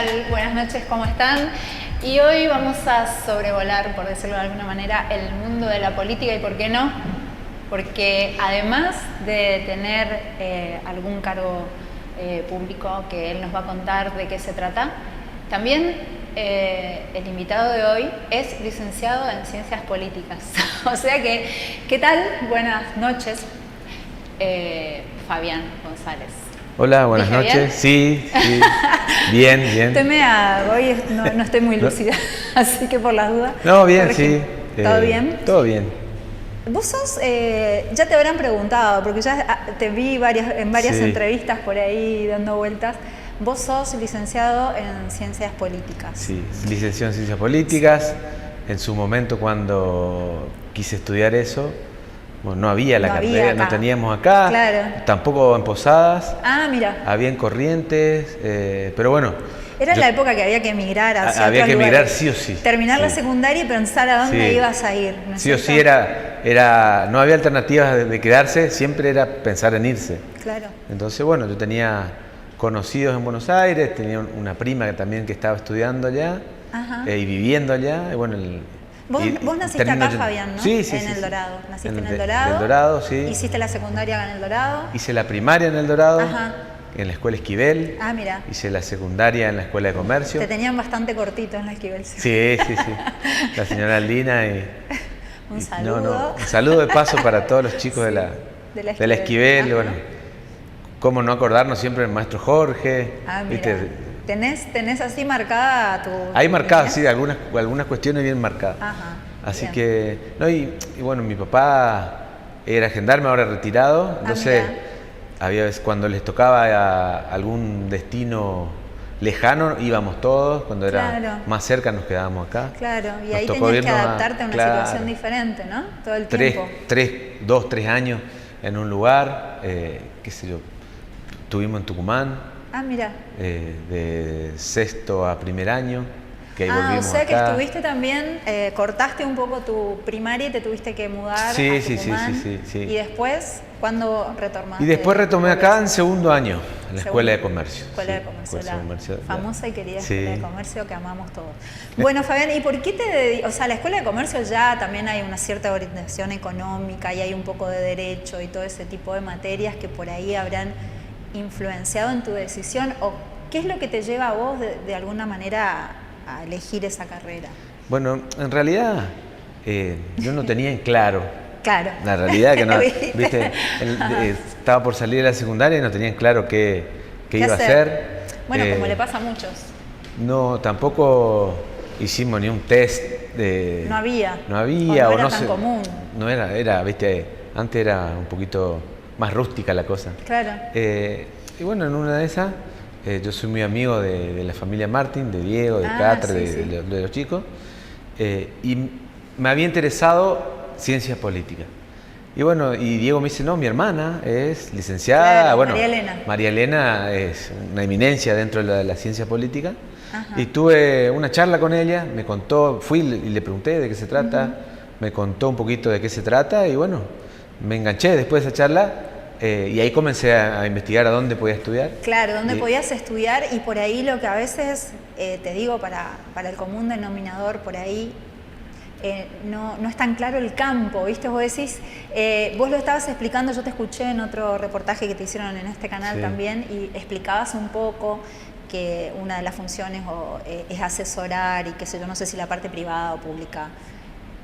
tal? Buenas noches, ¿cómo están? Y hoy vamos a sobrevolar, por decirlo de alguna manera, el mundo de la política. ¿Y por qué no? Porque además de tener algún cargo público que él nos va a contar de qué se trata, también el invitado de hoy es licenciado en Ciencias Políticas. O sea que, ¿qué tal? Buenas noches, Fabián González. Hola, buenas noches. Sí, bien, bien. Hoy no estoy muy lúcida, así que por las dudas. No, bien, sí. ¿Todo bien? Todo bien. Vos sos, ya te habrán preguntado, porque ya te vi en varias entrevistas por ahí dando vueltas. Vos sos licenciado en Ciencias Políticas. Sí, licenciado en Ciencias Políticas. En su momento, cuando quise estudiar eso, bueno, no había la carrera, no teníamos acá, claro. Tampoco en Posadas. Ah, mira. Había en Corrientes, pero bueno. Era la época que había que emigrar hacia había que lugares. emigrar sí o sí. Terminar la secundaria y pensar a dónde ibas a ir. ¿No sí o sí, no había alternativas de quedarse, siempre era pensar en irse. Claro. Entonces, bueno, yo tenía conocidos en Buenos Aires, tenía una prima que también estaba estudiando allá y viviendo allá. Y bueno, Vos naciste acá, Fabián, ¿no? Sí, sí, en El Dorado. Naciste en El Dorado. En El Dorado, sí. ¿Hiciste la secundaria en El Dorado? Hice la primaria en El Dorado, en la Escuela Esquivel. Ah, mira. Hice la secundaria en la Escuela de Comercio. Te tenían bastante cortito en la Esquivel. Sí. La señora Aldina y... Un saludo. Un saludo de paso para todos los chicos de la Esquivel. Bueno, cómo no acordarnos siempre del maestro Jorge. Ah, mira. ¿Viste? ¿Tenés así marcada tu...? Hay marcada, sí, algunas cuestiones bien marcadas. Así bien. que, y bueno, mi papá era gendarme, ahora retirado, entonces había veces cuando les tocaba algún destino lejano, íbamos todos, cuando era más cerca nos quedábamos acá. Claro, y ahí tenías que adaptarte a una situación diferente, ¿no? Todo el tiempo. 2, 3 años en un lugar, qué sé yo, estuvimos en Tucumán. Ah, mira. De sexto a primer año, que ahí volvimos o sea que acá. estuviste también, cortaste un poco tu primaria y te tuviste que mudar a Tucumán. Sí. Y después, ¿cuándo retornaste? Y después retomé acá en segundo año, en la Escuela de Comercio. Escuela de Comercio, famosa y querida Escuela de Comercio que amamos todos. Bueno, Fabián, ¿y por qué te dedicas? O sea, la Escuela de Comercio ya también hay una cierta orientación económica y hay un poco de derecho y todo ese tipo de materias que por ahí habrán influenciado en tu decisión, o qué es lo que te lleva a vos de alguna manera a elegir esa carrera? Bueno, en realidad yo no tenía en claro. Claro. La realidad que no, viste, estaba por salir de la secundaria y no tenía en claro qué iba a hacer. Bueno, como le pasa a muchos. No, tampoco hicimos ni un test de... No había. No había, o no era tan común. No era, viste, antes era un poquito más rústica la cosa. Claro. Y bueno, en una de esas, yo soy muy amigo de la familia Martín, de Diego, de Catra, de los chicos, y me había interesado ciencias políticas. Y bueno, y Diego me dice, no, mi hermana es licenciada, claro, bueno, María Elena. María Elena es una eminencia dentro de la ciencia política. Y tuve una charla con ella, me contó, fui y le pregunté de qué se trata, me contó un poquito de qué se trata y bueno, me enganché después de esa charla. Y ahí comencé a investigar a dónde podía estudiar. Claro, dónde podías estudiar, y por ahí lo que a veces, te digo, para el común denominador, por ahí no es tan claro el campo, ¿viste? Vos decís, vos lo estabas explicando, yo te escuché en otro reportaje que te hicieron en este canal también, y explicabas un poco que una de las funciones es asesorar y qué sé yo, no sé si la parte privada o pública.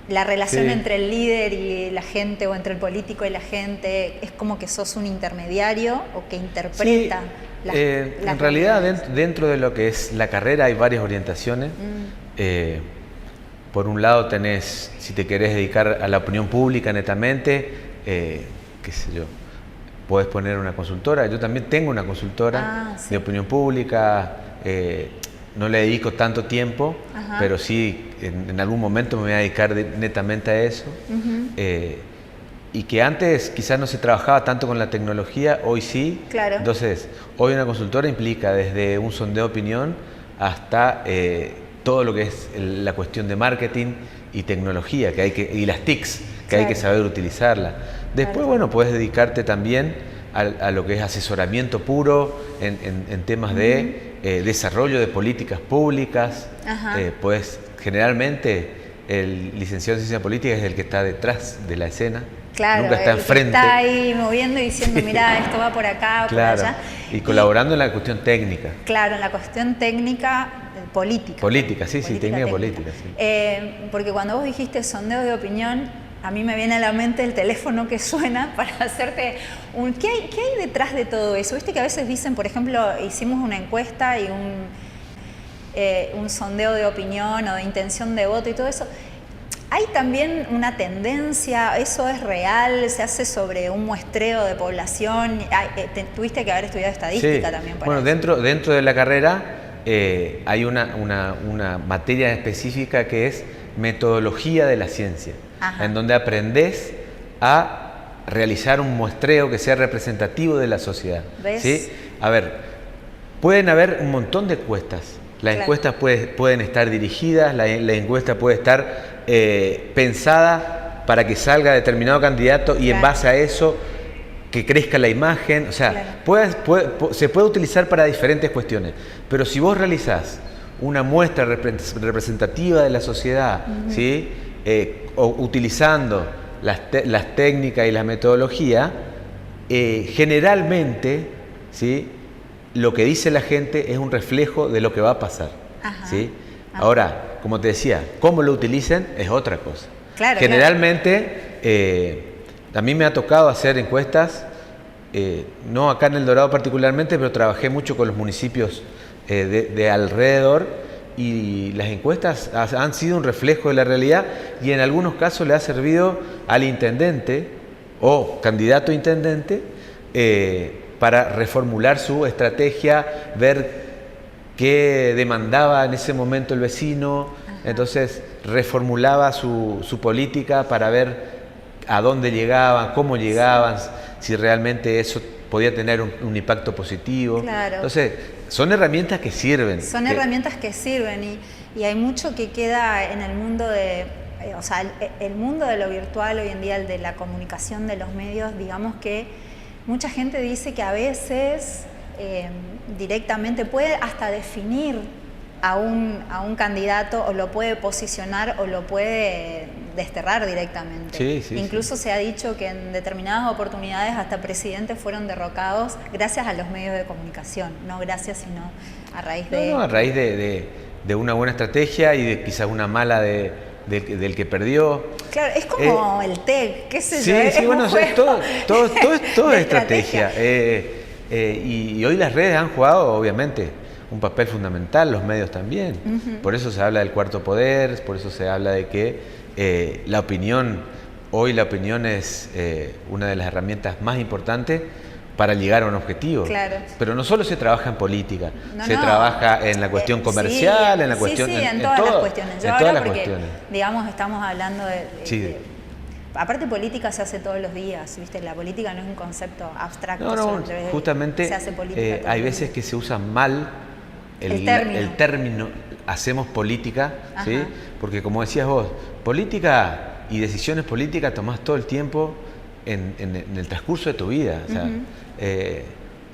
La relación entre el líder y la gente, o entre el político y la gente, es como que sos un intermediario o que interpreta en realidad, dentro de lo que es la carrera hay varias orientaciones. Por un lado tenés, si te querés dedicar a la opinión pública netamente, qué sé yo, podés poner una consultora. Yo también tengo una consultora de opinión pública. No le dedico tanto tiempo, pero sí, en algún momento me voy a dedicar netamente a eso. Y que antes quizás no se trabajaba tanto con la tecnología, hoy sí. Claro. Entonces, hoy una consultora implica desde un sondeo de opinión hasta todo lo que es la cuestión de marketing y tecnología, y las TICs, que hay que saber utilizarla. Después, bueno, puedes dedicarte también a lo que es asesoramiento puro en temas de desarrollo de políticas públicas. Pues generalmente el licenciado en ciencia política es el que está detrás de la escena. Claro, nunca está enfrente. Está ahí moviendo y diciendo, mirá, esto va por acá, claro, por allá. Y colaborando en la cuestión técnica. Claro, en la cuestión técnica, política. Política, sí, técnica política. Sí. Porque cuando vos dijiste sondeo de opinión, a mí me viene a la mente el teléfono que suena para hacerte un... ¿Qué hay detrás de todo eso? Viste que a veces dicen, por ejemplo, hicimos una encuesta y un sondeo de opinión o de intención de voto y todo eso. ¿Hay también una tendencia? ¿Eso es real? ¿Se hace sobre un muestreo de población? Tuviste que haber estudiado estadística también. Bueno, dentro de la carrera hay una materia específica que es metodología de la ciencia, en donde aprendes a realizar un muestreo que sea representativo de la sociedad. ¿Ves? ¿Sí? A ver, pueden haber un montón de encuestas. Las encuestas pueden estar dirigidas, la encuesta puede estar pensada para que salga determinado candidato y en base a eso que crezca la imagen. O sea, se puede utilizar para diferentes cuestiones. Pero si vos realizás una muestra representativa de la sociedad, ¿sí? Utilizando las técnicas y la metodología, generalmente, ¿sí? Lo que dice la gente es un reflejo de lo que va a pasar. ¿Sí? Ahora, como te decía, cómo lo utilicen es otra cosa. Claro, generalmente, a mí me ha tocado hacer encuestas, no acá en El Dorado particularmente, pero trabajé mucho con los municipios de alrededor, y las encuestas han sido un reflejo de la realidad, y en algunos casos le ha servido al intendente o candidato a intendente para reformular su estrategia, ver qué demandaba en ese momento el vecino. Entonces reformulaba su política para ver a dónde llegaban, cómo llegaban, si realmente eso podía tener un impacto positivo. Claro. Entonces, son herramientas que sirven. Son herramientas que sirven y hay mucho que queda en el mundo o sea, el mundo de lo virtual hoy en día, el de la comunicación de los medios, digamos que mucha gente dice que a veces directamente puede hasta definir a un candidato, o lo puede posicionar o lo puede desterrar directamente. Incluso se ha dicho que en determinadas oportunidades hasta presidentes fueron derrocados gracias a los medios de comunicación, no gracias sino a raíz de... a raíz de una buena estrategia y de quizás una mala del que perdió. Claro, es como el TEC, qué sé yo. Sí, bueno, todo es estrategia. Y hoy las redes han jugado, obviamente, un papel fundamental, los medios también. Por eso se habla del cuarto poder, por eso se habla de que la opinión es una de las herramientas más importantes para llegar a un objetivo. Claro. Pero no solo se trabaja en política, se trabaja en la cuestión comercial, en la cuestión... en todas las cuestiones. Yo ahora porque, digamos, estamos hablando aparte política se hace todos los días, ¿viste? La política no es un concepto abstracto. Justamente se hace política hay veces que se usa mal el término hacemos política, ¿sí? Porque como decías vos, política y decisiones políticas tomás todo el tiempo en el transcurso de tu vida. O sea,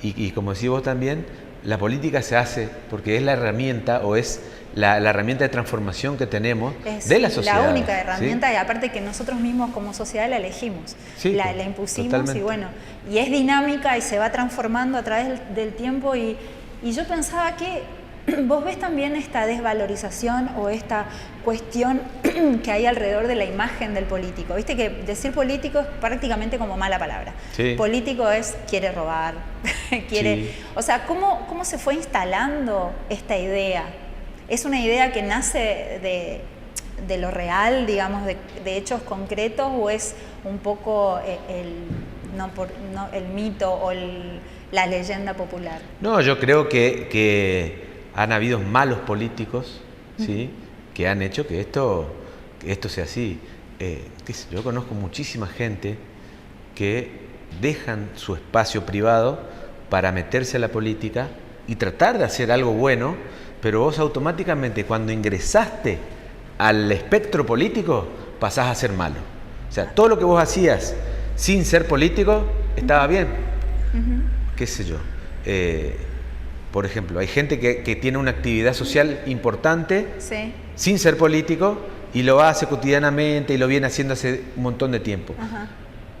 y como decís vos también, la política se hace porque es la herramienta o es la herramienta de transformación que tenemos de la sociedad. La única herramienta, y aparte que nosotros mismos como sociedad la elegimos, la impusimos. Totalmente. Y bueno, y es dinámica y se va transformando a través del tiempo y yo pensaba que vos ves también esta desvalorización o esta cuestión que hay alrededor de la imagen del político. Viste que decir político es prácticamente como mala palabra. Político quiere robar, quiere... O sea, ¿cómo se fue instalando esta idea? ¿Es una idea que nace de lo real, digamos, de hechos concretos, o es un poco el mito o la leyenda popular? No, yo creo que han habido malos políticos, ¿sí? Que han hecho que esto sea así. Yo conozco muchísima gente que dejan su espacio privado para meterse a la política y tratar de hacer algo bueno, pero vos automáticamente cuando ingresaste al espectro político pasás a ser malo. O sea, todo lo que vos hacías sin ser político estaba bien. Qué sé yo. por ejemplo, hay gente que tiene una actividad social importante sí. sin ser político y lo hace cotidianamente y lo viene haciendo hace un montón de tiempo. Ajá.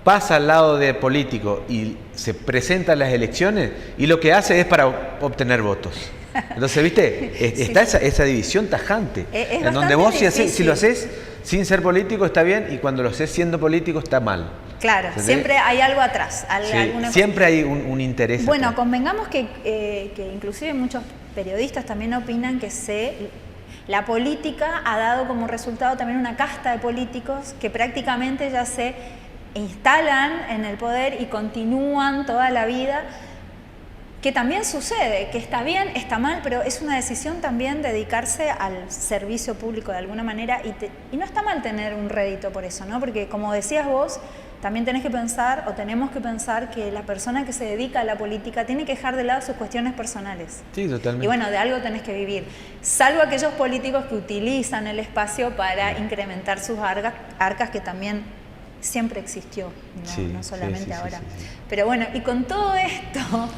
Pasa al lado de político y se presenta a las elecciones y lo que hace es para obtener votos. Entonces, ¿viste? Está sí. esa división tajante. Es en donde vos si lo difícil. haces sin ser político está bien y cuando lo haces siendo político está mal. Claro, ¿entendés? siempre hay algo atrás. Sí, siempre hay un interés. Bueno, atrás. convengamos que inclusive muchos periodistas también opinan que la política ha dado como resultado también una casta de políticos que prácticamente ya se instalan en el poder y continúan toda la vida, que también sucede, que está bien, está mal, pero es una decisión también dedicarse al servicio público de alguna manera y no está mal tener un rédito por eso, ¿no? Porque como decías vos, también tenés que pensar, o tenemos que pensar, que la persona que se dedica a la política tiene que dejar de lado sus cuestiones personales. Sí, totalmente. Y bueno, de algo tenés que vivir. Salvo aquellos políticos que utilizan el espacio para incrementar sus arcas, que también siempre existió, no solamente ahora. Sí. Pero bueno, y con todo esto,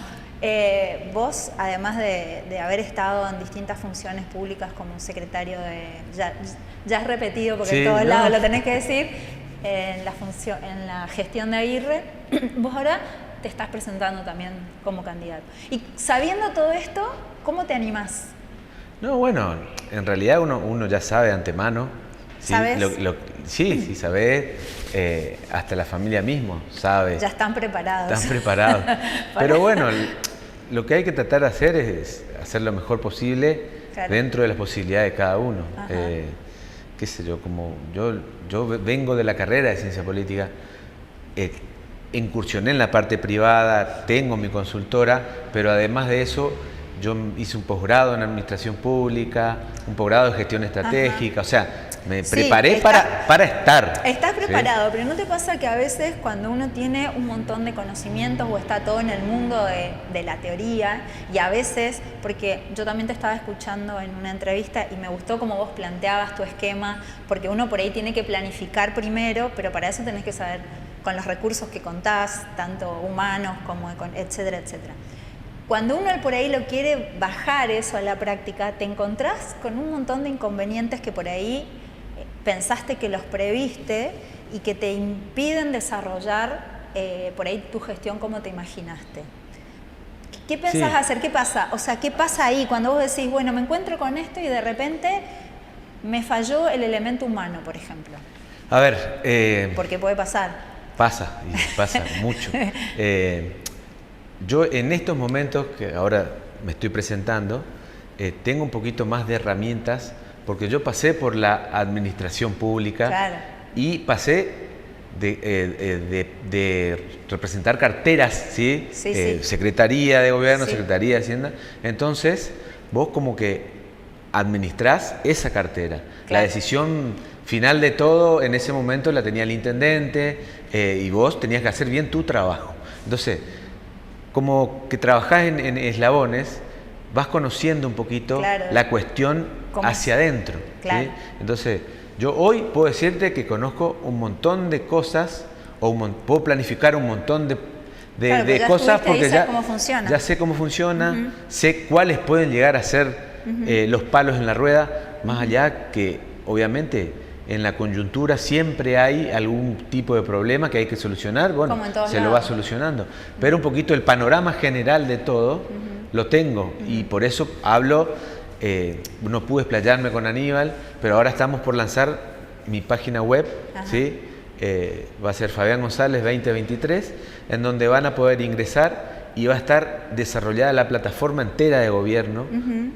vos, además de haber estado en distintas funciones públicas como secretario ya has repetido porque en todos lados lo tenés que decir, en la gestión de Aguirre, vos ahora te estás presentando también como candidato. Y sabiendo todo esto, ¿cómo te animás? No, bueno, en realidad uno ya sabe de antemano. ¿Sí? ¿Sabes? Sí, sabés. Hasta la familia mismo sabe. Ya están preparados. Están preparados. Pero bueno, lo que hay que tratar de hacer es hacer lo mejor posible, claro, dentro de las posibilidades de cada uno. Qué sé yo, como yo vengo de la carrera de ciencia política, incursioné en la parte privada, tengo mi consultora, pero además de eso yo hice un posgrado en administración pública, un posgrado en gestión estratégica, o sea, me preparé para estar. Estás preparado, ¿sí? Pero ¿no te pasa que a veces cuando uno tiene un montón de conocimientos o está todo en el mundo de la teoría, y a veces, porque yo también te estaba escuchando en una entrevista y me gustó cómo vos planteabas tu esquema, porque uno por ahí tiene que planificar primero, pero para eso tenés que saber con los recursos que contás, tanto humanos como etcétera, etcétera. Cuando uno por ahí lo quiere bajar eso a la práctica, te encontrás con un montón de inconvenientes que por ahí pensaste que los previste y que te impiden desarrollar por ahí tu gestión como te imaginaste. ¿Qué pensás hacer? ¿Qué pasa? O sea, ¿qué pasa ahí cuando vos decís, bueno, me encuentro con esto y de repente me falló el elemento humano, por ejemplo? A ver... porque puede pasar. Pasa, y pasa mucho. Yo en estos momentos, que ahora me estoy presentando, tengo un poquito más de herramientas, porque yo pasé por la administración pública, claro, y pasé de representar carteras, ¿sí? Secretaría de Gobierno, Secretaría de Hacienda. Entonces, vos como que administrás esa cartera. Claro. La decisión final de todo en ese momento la tenía el intendente y vos tenías que hacer bien tu trabajo. Entonces, como que trabajás en eslabones, vas conociendo un poquito, claro, la cuestión hacia adentro. Claro. ¿Sí? Entonces, yo hoy puedo decirte que conozco un montón de cosas, puedo planificar un montón de cosas, porque ya sé cómo funciona, sé cuáles pueden llegar a ser los palos en la rueda, más allá que obviamente en la coyuntura siempre hay algún tipo de problema que hay que solucionar, bueno, se lo va solucionando. Pero un poquito el panorama general de todo lo tengo y por eso hablo, no pude explayarme con Aníbal, pero ahora estamos por lanzar mi página web, ¿sí? Va a ser Fabián González 2023, en donde van a poder ingresar y va a estar desarrollada la plataforma entera de gobierno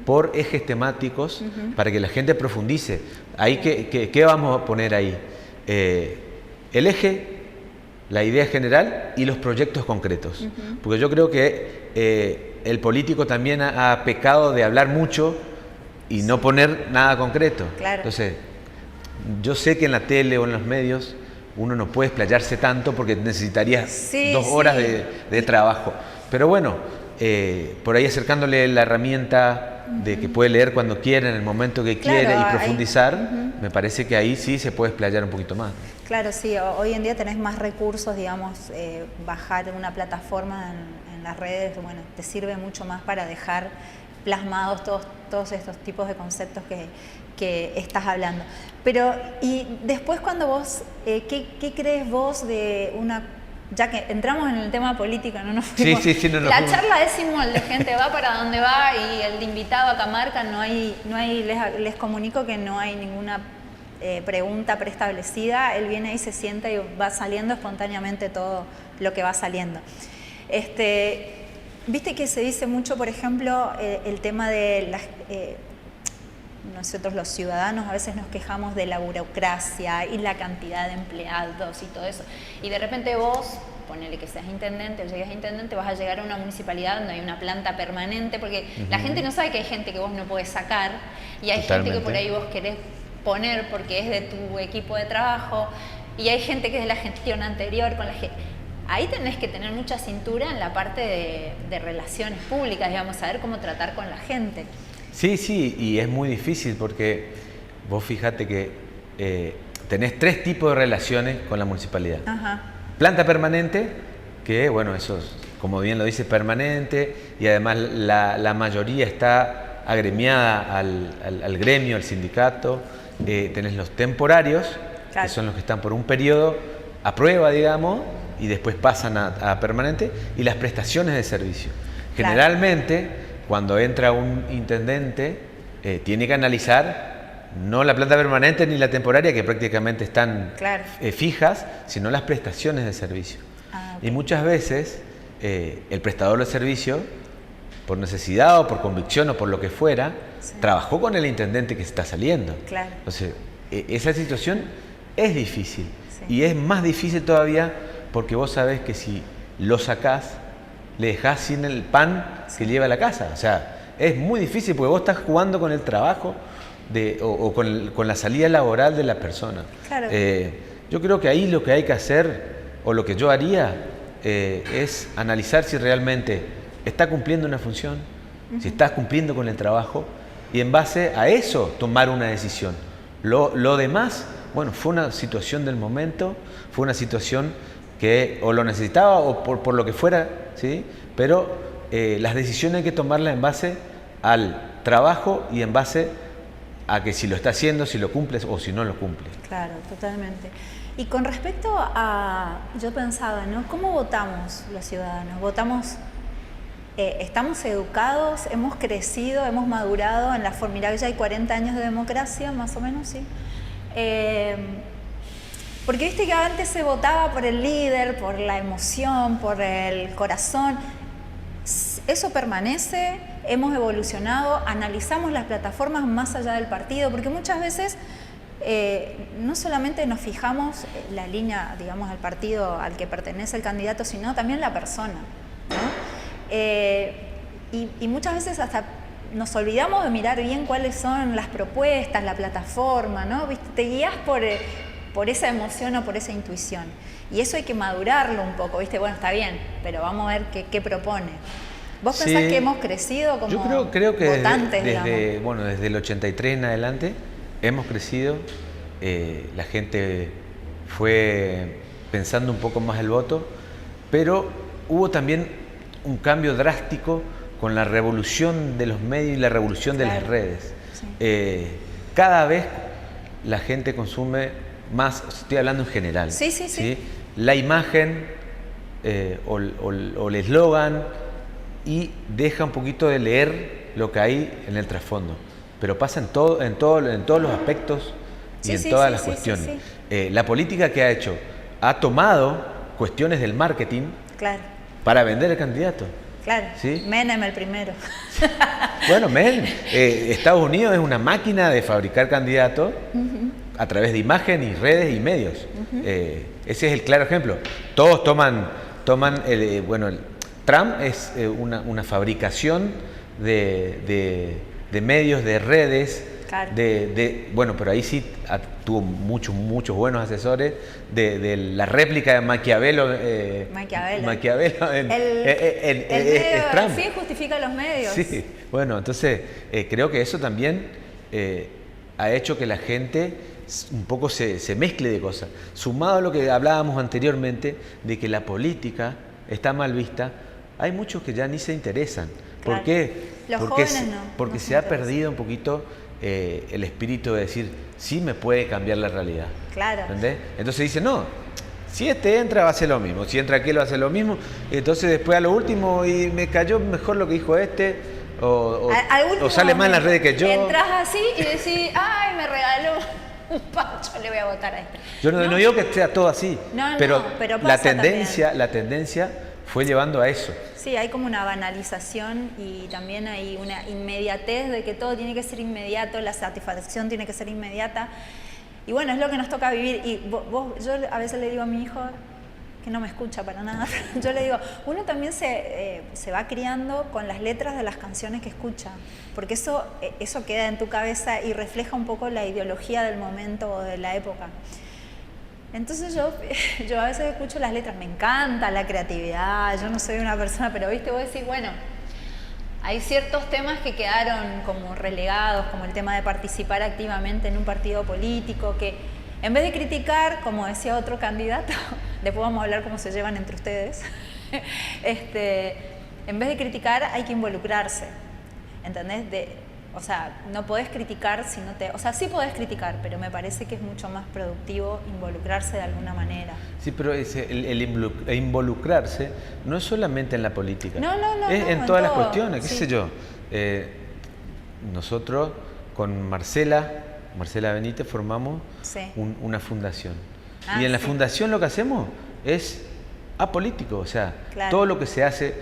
por ejes temáticos para que la gente profundice. Ahí, ¿qué vamos a poner ahí? El eje, la idea general y los proyectos concretos. Porque yo creo que el político también ha pecado de hablar mucho y no poner nada concreto. Claro. Entonces, yo sé que en la tele o en los medios uno no puede explayarse tanto porque necesitaría 2 horas de trabajo. Pero bueno, por ahí acercándole la herramienta de que puede leer cuando quiere, en el momento que quiere y profundizar, me parece que ahí sí se puede explayar un poquito más. Claro, sí, hoy en día tenés más recursos, digamos, bajar una plataforma en las redes, bueno, te sirve mucho más para dejar plasmados todos estos tipos de conceptos que estás hablando. Pero, y después cuando vos, ¿qué crees vos de una... Ya que entramos en el tema político, no nos fuimos. Sí, no nos la fuimos. charla es simul, de gente va para donde va y el invitado a Camarca les comunico que no hay ninguna pregunta preestablecida. Él viene y se sienta y va saliendo espontáneamente todo lo que va saliendo. Viste que se dice mucho, por ejemplo, el tema de las... nosotros los ciudadanos a veces nos quejamos de la burocracia y la cantidad de empleados y todo eso. Y de repente vos, ponele que seas intendente o llegues a intendente, vas a llegar a una municipalidad donde hay una planta permanente, porque la gente no sabe que hay gente que vos no podés sacar y hay gente que por ahí vos querés poner porque es de tu equipo de trabajo y hay gente que es de la gestión anterior con la gente. Ahí tenés que tener mucha cintura en la parte de relaciones públicas, digamos, saber cómo tratar con la gente. Sí, y es muy difícil porque vos fíjate que tenés 3 tipos de relaciones con la municipalidad. Planta permanente, que bueno, eso es, como bien lo dice, permanente, y además la mayoría está agremiada al gremio, al sindicato. Tenés los temporarios, que son los que están por un periodo a prueba, digamos, y después pasan a permanente, y las prestaciones de servicio. Generalmente, cuando entra un intendente, tiene que analizar no la planta permanente ni la temporaria, que prácticamente están fijas, sino las prestaciones de servicio. Y muchas veces el prestador de servicio, por necesidad o por convicción o por lo que fuera, trabajó con el intendente que está saliendo. Entonces, esa situación es difícil. Y es más difícil todavía porque vos sabés que si lo sacás, le dejás sin el pan que lleva a la casa. O sea, es muy difícil porque vos estás jugando con el trabajo o con la salida laboral de la persona. Yo creo que ahí lo que hay que hacer, o lo que yo haría, es analizar si realmente está cumpliendo una función, si estás cumpliendo con el trabajo, y en base a eso tomar una decisión. Lo demás, bueno, fue una situación del momento, fue una situación que o lo necesitaba o por lo que fuera, ¿sí? Pero las decisiones hay que tomarlas en base al trabajo y en base a que si lo está haciendo, si lo cumples o si no lo cumple. Claro, totalmente. Y con respecto a, yo pensaba, ¿no? ¿Cómo votamos los ciudadanos? ¿Votamos, estamos educados, hemos crecido, hemos madurado en la forma? Mirá, ya hay 40 años de democracia, más o menos, sí. Porque viste que antes se votaba por el líder, por la emoción, por el corazón. Eso permanece, hemos evolucionado, analizamos las plataformas más allá del partido, porque muchas veces no solamente nos fijamos la línea, digamos, al partido al que pertenece el candidato, sino también la persona, ¿no? Y muchas veces hasta nos olvidamos de mirar bien cuáles son las propuestas, la plataforma, ¿no? ¿Viste? Te guías por esa emoción o por esa intuición. Y eso hay que madurarlo un poco, ¿viste? Bueno, está bien, pero vamos a ver qué propone. ¿Vos pensás que hemos crecido como creo que votantes, desde el 83 en adelante hemos crecido, la gente fue pensando un poco más el voto, pero hubo también un cambio drástico con la revolución de los medios y la revolución de las redes. Cada vez la gente consume más, estoy hablando en general, ¿sí? La imagen o el eslogan, y deja un poquito de leer lo que hay en el trasfondo. Pero pasa en todos los aspectos y en todas las cuestiones. La política que ha hecho ha tomado cuestiones del marketing para vender el candidato. ¿Sí? Menem el primero. Bueno, Estados Unidos es una máquina de fabricar candidatos a través de imagen y redes y medios. Ese es el claro ejemplo. Todos toman Trump es una fabricación de medios, de redes, Claro. Bueno, pero ahí sí tuvo muchos buenos asesores de la réplica de Maquiavelo. Maquiavelo el fin justifica los medios. Sí, bueno, entonces creo que eso también ha hecho que la gente un poco se mezcle de cosas. Sumado a lo que hablábamos anteriormente, de que la política está mal vista, hay muchos que ya ni se interesan. Claro. ¿Por qué? Porque no se ha perdido un poquito el espíritu de decir, sí me puede cambiar la realidad. Claro. ¿Entendés? Entonces dice, no, si este entra va a hacer lo mismo, si entra aquel va a hacer lo mismo, entonces después a lo último, y me cayó mejor lo que dijo este, o sale más en las redes que yo. Entras así y decís, ay, me regaló un pancho, le voy a votar a este. Yo no digo que sea todo así, pero la tendencia fue llevando a eso. Sí, hay como una banalización y también hay una inmediatez de que todo tiene que ser inmediato, la satisfacción tiene que ser inmediata. Y bueno, es lo que nos toca vivir. Y yo a veces le digo a mi hijo, que no me escucha para nada, yo le digo, uno también se va criando con las letras de las canciones que escucha, porque eso queda en tu cabeza y refleja un poco la ideología del momento o de la época. Entonces yo a veces escucho las letras, me encanta la creatividad, yo no soy una persona, pero viste, vos decís, bueno, hay ciertos temas que quedaron como relegados, como el tema de participar activamente en un partido político, que en vez de criticar, como decía otro candidato, después vamos a hablar cómo se llevan entre ustedes, en vez de criticar hay que involucrarse, ¿entendés? O sea, no podés criticar si no te... O sea, sí podés criticar, pero me parece que es mucho más productivo involucrarse de alguna manera. Sí, pero el involucrarse no es solamente en la política. No, es en todas las cuestiones, qué sé yo. Nosotros con Marcela Benítez formamos una fundación. Y en la fundación lo que hacemos es apolítico, o sea, todo lo que se hace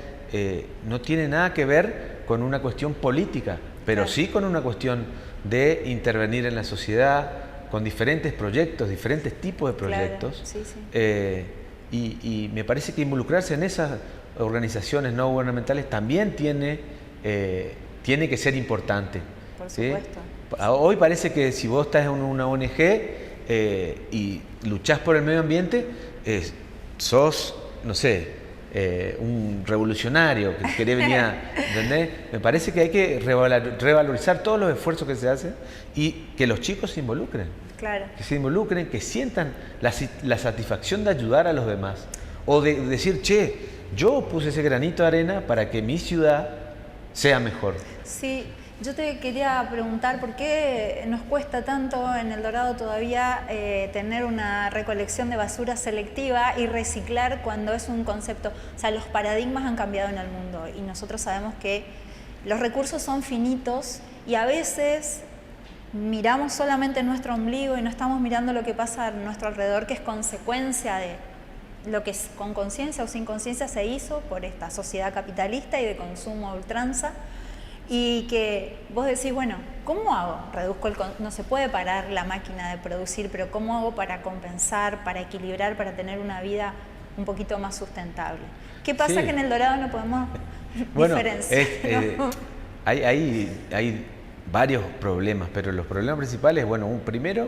no tiene nada que ver con una cuestión política, pero sí con una cuestión de intervenir en la sociedad, con diferentes proyectos, diferentes tipos de proyectos. Y me parece que involucrarse en esas organizaciones no gubernamentales también tiene que ser importante. Por supuesto. Hoy parece que si vos estás en una ONG y luchás por el medio ambiente, sos, no sé, un revolucionario que quiere venir a... ¿entendés? Me parece que hay que revalorizar todos los esfuerzos que se hacen y que los chicos se involucren. Claro. Que se involucren, que sientan la satisfacción de ayudar a los demás. O de decir, che, yo puse ese granito de arena para que mi ciudad sea mejor. Sí. Yo te quería preguntar por qué nos cuesta tanto en El Dorado todavía tener una recolección de basura selectiva y reciclar cuando es un concepto. O sea, los paradigmas han cambiado en el mundo y nosotros sabemos que los recursos son finitos y a veces miramos solamente nuestro ombligo y no estamos mirando lo que pasa a nuestro alrededor, que es consecuencia de lo que con conciencia o sin conciencia se hizo por esta sociedad capitalista y de consumo a ultranza. Y que vos decís, bueno, ¿cómo hago? No se puede parar la máquina de producir, pero ¿cómo hago para compensar, para equilibrar, para tener una vida un poquito más sustentable? ¿Qué pasa que en El Dorado no podemos diferenciar? Hay varios problemas, pero los problemas principales, bueno, un primero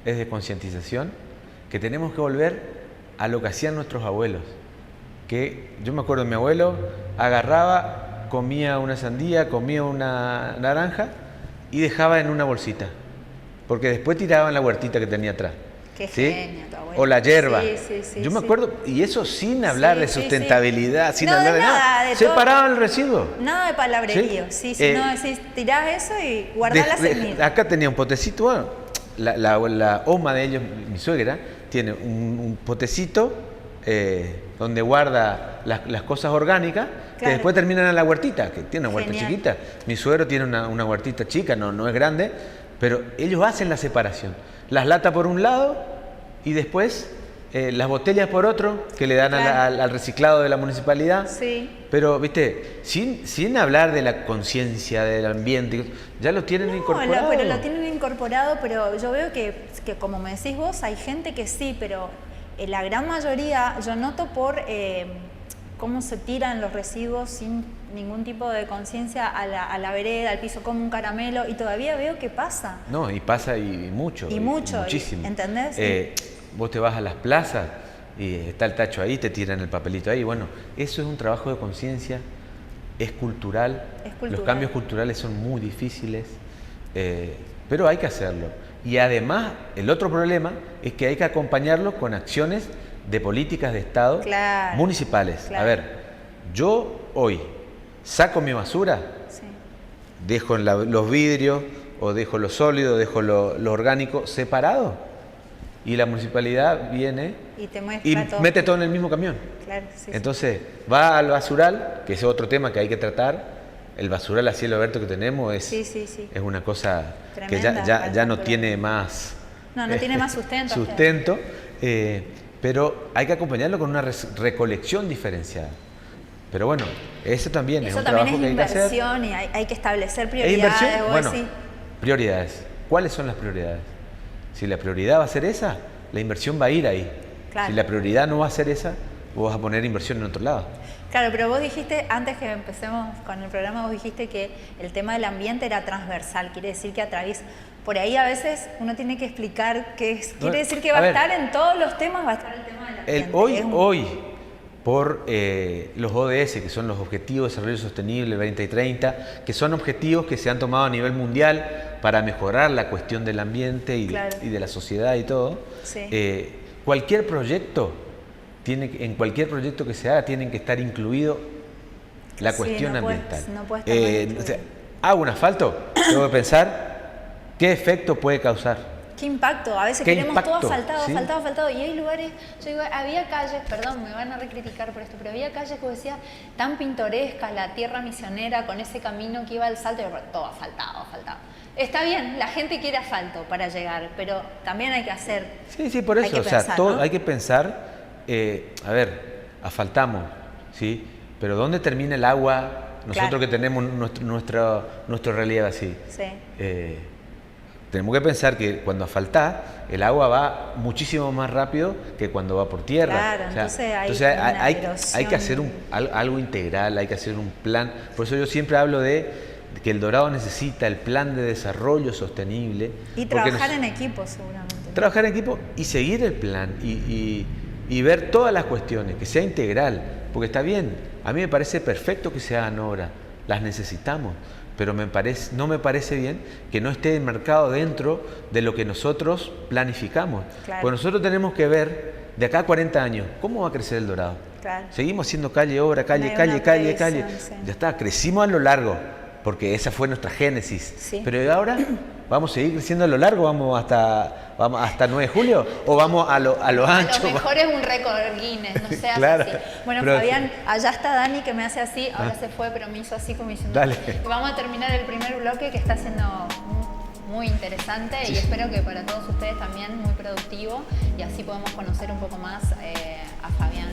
es de concientización, que tenemos que volver a lo que hacían nuestros abuelos. Que yo me acuerdo de mi abuelo, agarraba, comía una sandía, comía una naranja y dejaba en una bolsita, porque después tiraba en la huertita que tenía atrás. Qué genio tu abuelo. O la hierba. Yo me acuerdo, y eso sin hablar de sustentabilidad, sin hablar de nada. Separaban el residuo. Nada de palabrerío. No decís, tirás eso y guardás la semilla. Acá tenía un potecito, bueno, la oma de ellos, mi suegra, tiene un potecito donde guarda las cosas orgánicas, que después terminan en la huertita, que tiene una huerta chiquita. Mi suegro tiene una huertita chica, no es grande, pero ellos hacen la separación. Las latas por un lado y después las botellas por otro, que le dan al reciclado de la municipalidad. Sí. Pero, viste, sin hablar de la conciencia del ambiente, ya lo tienen incorporado. Pero lo tienen incorporado, pero yo veo que como me decís vos, hay gente que sí, pero la gran mayoría, yo noto cómo se tiran los residuos sin ningún tipo de conciencia a la vereda, al piso, como un caramelo, y todavía veo que pasa. No, y pasa y mucho. Y mucho, muchísimo. ¿entendés? Vos te vas a las plazas y está el tacho ahí, te tiran el papelito ahí. Bueno, eso es un trabajo de conciencia, es cultural. Los cambios culturales son muy difíciles, pero hay que hacerlo. Y además, el otro problema es que hay que acompañarlo con acciones de políticas de Estado municipales. Claro. A ver, yo hoy saco mi basura, dejo los vidrios o dejo lo sólido, dejo lo orgánico separado, y la municipalidad viene y mete todo en el mismo camión. Claro, entonces va al basural, que es otro tema que hay que tratar. El basural a cielo abierto que tenemos es una cosa tremenda, que ya no tiene más... No tiene más sustento. Pero hay que acompañarlo con una recolección diferenciada. Pero bueno, eso también es un trabajo que hay que hacer. Eso también es inversión y hay que establecer prioridades. ¿Es bueno, prioridades. ¿Cuáles son las prioridades? Si la prioridad va a ser esa, la inversión va a ir ahí. Claro. Si la prioridad no va a ser esa, vos vas a poner inversión en otro lado. Claro, pero vos dijiste, antes que empecemos con el programa, vos dijiste que el tema del ambiente era transversal, quiere decir que atraviesa. Por ahí a veces uno tiene que explicar qué es. Quiere decir que va a estar en todos los temas, va a estar el tema del ambiente. Hoy, por los ODS, que son los Objetivos de Desarrollo Sostenible 2030, que son objetivos que se han tomado a nivel mundial para mejorar la cuestión del ambiente y de la sociedad y todo. Cualquier proyecto, en cualquier proyecto que se haga, tienen que estar incluido la cuestión ambiental. No puede estar hago un asfalto, tengo que pensar qué efecto puede causar. ¿Qué impacto? A veces queremos todo asfaltado. Y hay lugares, yo digo, había calles, perdón, me van a recriticar por esto, pero había calles que decía tan pintorescas, la tierra misionera con ese camino que iba al Salto, y todo asfaltado. Está bien, la gente quiere asfalto para llegar, pero también hay que hacer. Sí, por eso, hay que pensar, a ver, asfaltamos, ¿sí? Pero ¿dónde termina el agua? Nosotros que tenemos nuestro relieve así. Tenemos que pensar que cuando asfaltás, el agua va muchísimo más rápido que cuando va por tierra. Claro, entonces hay que hacer algo integral, hay que hacer un plan. Por eso yo siempre hablo de que El Dorado necesita el plan de desarrollo sostenible. Y trabajar en equipo, seguramente. Trabajar en equipo y seguir el plan y ver todas las cuestiones, que sea integral. Porque está bien, a mí me parece perfecto que se hagan obras, las necesitamos. Pero no me parece bien que no esté enmarcado dentro de lo que nosotros planificamos. Pues nosotros tenemos que ver de acá a 40 años cómo va a crecer El Dorado. Seguimos haciendo calle, obra, calle. Ya está, crecimos a lo largo, porque esa fue nuestra génesis. Pero ahora vamos a seguir creciendo a lo largo, vamos hasta 9 de julio o vamos a lo ancho. A lo mejor es un récord Guinness, no sé, claro, así. Bueno, Fabián, allá está Dani que me hace así, ahora se fue, pero me hizo así como diciendo. Dale. Vamos a terminar el primer bloque que está siendo muy interesante y espero que para todos ustedes también muy productivo y así podemos conocer un poco más a Fabián